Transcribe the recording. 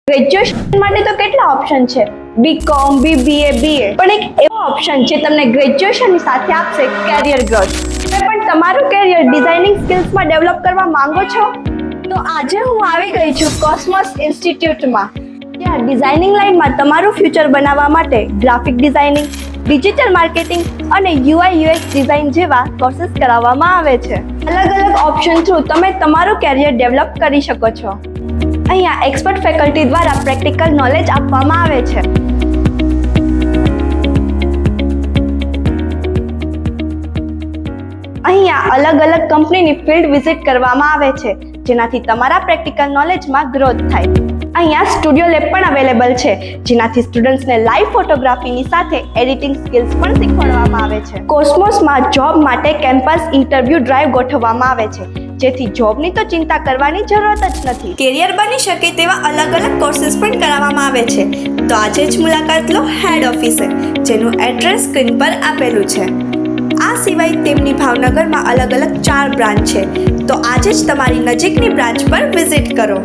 Graduation માટે તો કેટલા ઓપ્શન છે, બીકોમ, બીબીએ, બીએ, પણ એક એવો ઓપ્શન છે તમને ગ્રેજ્યુએશનની સાથે આપશે કેરિયર ગ્રોથ. તમે પણ તમારું કેરિયર ડિઝાઇનિંગ સ્કિલ્સમાં ડેવલપ કરવા માંગો છો? તો આજે હું આવી ગઈ છું કોસ્મોસ ઇન્સ્ટિટ્યૂટમાં, ત્યાં ડિઝાઇનિંગ લાઇનમાં તમારું ફ્યુચર બનાવવા માટે ગ્રાફિક ડિઝાઇનિંગ, ડિજિટલ માર્કેટિંગ અને UI UX ડિઝાઇન જેવા કોર્सेस કરાવવામાં આવે છે. અલગ અલગ ઓપ્શન થ્રુ તમે તમારું કેરિયર ડેવલપ કરી શકો છો. અહીંયા એક્સપર્ટ ફેકલ્ટી દ્વારા પ્રેક્ટિકલ નોલેજ આપવામાં આવે છે. અહીંયા અલગ અલગ કંપનીની ફિલ્ડ વિઝિટ કરવામાં આવે છે, જેનાથી તમારા પ્રેક્ટિકલ નોલેજમાં ગ્રોથ થાય. અહીંયા સ્ટુડિયો લેબ પણ અવેલેબલ છે, જેનાથી સ્ટુડન્ટ્સને લાઈવ ફોટોગ્રાફીની સાથે એડિટિંગ સ્કિલ્સ પણ શીખવાડવામાં આવે છે. કોસ્મોસમાં જોબ માટે કેમ્પસ ઇન્ટરવ્યૂ ડ્રાઈવ ગોઠવવામાં આવે છે, જેથી જોબની તો ચિંતા કરવાની જરૂરત જ નથી. કેરિયર બની શકે તેવા અલગ અલગ કોર્सेस પણ કરાવવામાં આવે છે. તો આજે જ મુલાકાત લો હેડ ઓફિસે, જેનું એડ્રેસ સ્ક્રીન પર આપેલું છે. આ સિવાય તેમની ભાવનગરમાં અલગ અલગ 4 બ્રાન્ચ છે, તો આજે જ તમારી નજીકની બ્રાન્ચ પર વિઝિટ કરો.